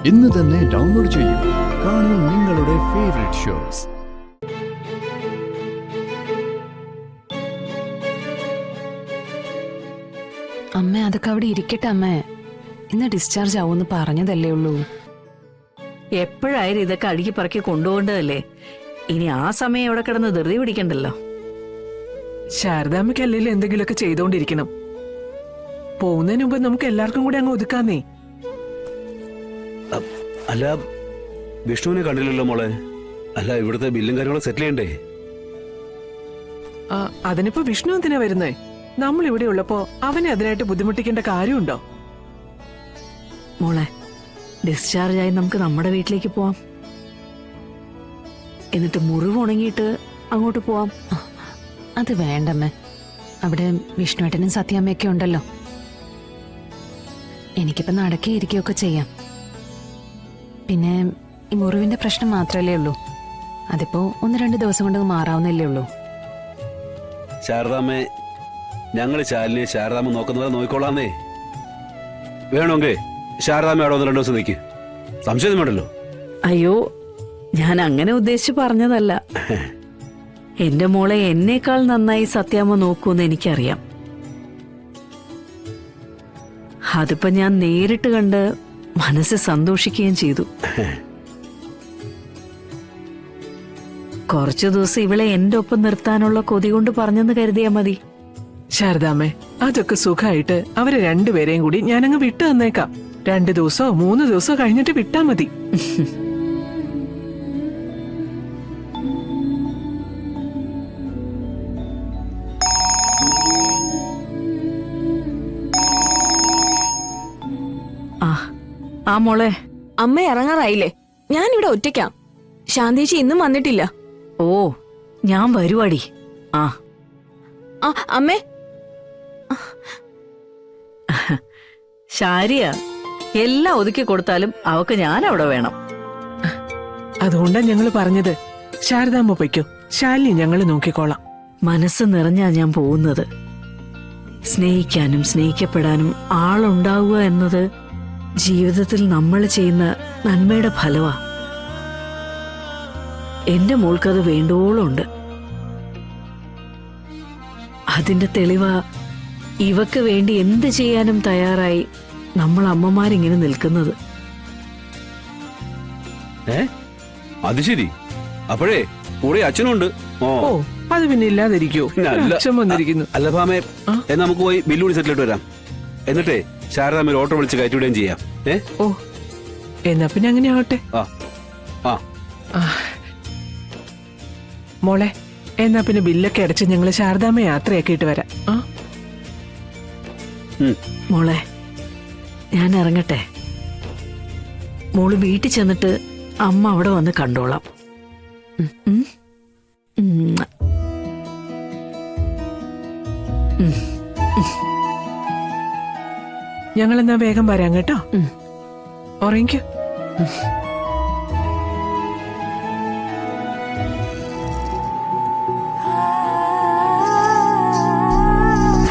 ഇന്ന് തന്നെ ഡൗൺലോഡ് ചെയ്യൂ. കാണൂ നിങ്ങളുടെ ഫേവറേറ്റ് ഷോസ്. അമ്മ അതൊക്കെ അവിടെ ഇരിക്കട്ടെ അമ്മേ. ഇന്ന് ഡിസ്ചാർജ് ആവുമെന്ന് പറഞ്ഞതല്ലേ ഉള്ളൂ. എപ്പോഴായാലും ഇതൊക്കെ അടുക്കി പറക്കി കൊണ്ടുപോകേണ്ടതല്ലേ. ഇനി ആ സമയം എവിടെ കിടന്ന് ധൃതി പിടിക്കണ്ടല്ലോ. ശാരദാമ്മയ്ക്ക് അല്ലെങ്കിലും എന്തെങ്കിലുമൊക്കെ ചെയ്തോണ്ടിരിക്കണം. പോകുന്നതിന് മുമ്പ് നമുക്ക് എല്ലാവർക്കും കൂടി അങ്ങ് ഒതുക്കാന്നേ. അല്ല, വിഷ്ണുവിനെ കണ്ടില്ലല്ലോ മോളെ. അല്ല, ഇവിടുത്തെ ബില്ലും കാര്യങ്ങളും സെറ്റിൽ ചെയ്യണ്ടേ? അതിനിപ്പോ വിഷ്ണു എന്തിനാ വരുന്നേ? നമ്മൾ ഇവിടെ ഉള്ളപ്പോ അവനെ അതിനായിട്ട് ബുദ്ധിമുട്ടിക്കേണ്ട കാര്യമുണ്ടോ? മോളെ, ഡിസ്ചാർജ് ആയി നമുക്ക് നമ്മുടെ വീട്ടിലേക്ക് പോവാം. എന്നിട്ട് മുറിവ് ഉണങ്ങിയിട്ട് അങ്ങോട്ട് പോവാം. അത് വേണ്ടമ്മേ. അവിടെ വിഷ്ണുവേട്ടനും സത്യാമ്മയൊക്കെ ഉണ്ടല്ലോ. എനിക്കിപ്പോ നടക്കേ ഇരിക്കുകയൊക്കെ ചെയ്യാം. പിന്നെ ഈ മുറിവിന്റെ പ്രശ്നം മാത്രമല്ലേ ഉള്ളൂ. അതിപ്പോ 1-2 ദിവസം കൊണ്ട് മാറാവുന്നല്ലേ ഉള്ളൂ. ശാരദാമ്മേ, ഞങ്ങള് ശാലിനെ ശാരദാമ്മ നോക്കുന്നവരെ നോക്കിക്കോളാന്നേ. വേണമെങ്കിൽ ശാരദാമ്മ അവിടെ 1-2 ദിവസം നിൽക്ക്. സംശയം വേണ്ടല്ലോ. അയ്യോ, ഞാൻ അങ്ങനെ ഉദ്ദേശിച്ച് പറഞ്ഞതല്ല. എന്റെ മോളെ എന്നേക്കാൾ നന്നായി സത്യാമ്മ നോക്കൂന്ന് എനിക്കറിയാം. അതിപ്പോ ഞാൻ നേരിട്ട് കണ്ട് മനസ്സ് സന്തോഷിക്കുകയും ചെയ്തു. കുറച്ചു ദിവസം ഇവളെ എന്റെ ഒപ്പം നിർത്താനുള്ള കൊതി കൊണ്ട് പറഞ്ഞെന്ന് കരുതിയാ മതി. ശാരദാമ്മേ, അതൊക്കെ സുഖമായിട്ട് അവരെ രണ്ടുപേരെയും കൂടി ഞാനങ്ങ് വിട്ടു തന്നേക്കാം. 2 ദിവസമോ 3 ദിവസമോ കഴിഞ്ഞിട്ട് വിട്ടാ മതി. ആ മോളെ, അമ്മ ഇറങ്ങാറായില്ലേ? ഞാനിവിടെ ഒറ്റയ്ക്കാം. ശാന്തേച്ചി ഇന്നും വന്നിട്ടില്ല. ഓ, ഞാൻ വരുവാടി. ആ അമ്മേ, ശാരിയ, എല്ലാം ഒതുക്കി കൊടുത്താലും അവക്ക് ഞാൻ അവിടെ വേണം. അതുകൊണ്ടാ ഞങ്ങള് പറഞ്ഞത്, ശാരദാമ്മ പൊയ്ക്കോ, ശാലിനി ഞങ്ങള് നോക്കിക്കോളാം. മനസ്സ് നിറഞ്ഞാ ഞാൻ പോകുന്നത്. സ്നേഹിക്കാനും സ്നേഹിക്കപ്പെടാനും ആളുണ്ടാവുക എന്നത് ജീവിതത്തിൽ നമ്മൾ ചെയ്യുന്ന നന്മയുടെ ഫലവാ. എന്റെ മോൾക്കത് വേണ്ടോളം ഉണ്ട്. അതിന്റെ തെളിവാ ഇവക്ക് വേണ്ടി എന്ത് ചെയ്യാനും തയ്യാറായി നമ്മൾ അമ്മമാരിങ്ങനെ നിൽക്കുന്നത്. അത് ശരി. അപ്പോഴേ കൂടെ അച്ഛനുണ്ട്. ഓ, അത് പിന്നെ ഇല്ലാതിരിക്കോ? അച്ഛൻ വന്നിരിക്കുന്നു. അല്ല ഭാമേ, എന്നാ നമുക്ക് പോയി ബില്ലുകൂടി സെറ്റിലിട്ട് വരാം. എന്നിട്ടേ ശാരദാമ്മ ഓട്ടോ വിളിച്ച് കയറ്റിവിടുകയും ചെയ്യാം. ഓ, എന്നാ പിന്നെ അങ്ങനെ ആവട്ടെ. മോളെ, എന്നാ പിന്നെ ബില്ലൊക്കെ അടച്ച് ഞങ്ങള് ശാരദാമ്മ യാത്രയാക്കിയിട്ട് വരാം. മോളെ, ഞാൻ ഇറങ്ങട്ടെ. മോള് വീട്ടിൽ ചെന്നിട്ട് അമ്മ അവിടെ വന്ന് കണ്ടോളാം. ഞങ്ങളെന്നാ വേഗം വരാം കേട്ടോ. ഉറങ്ങിക്കോ.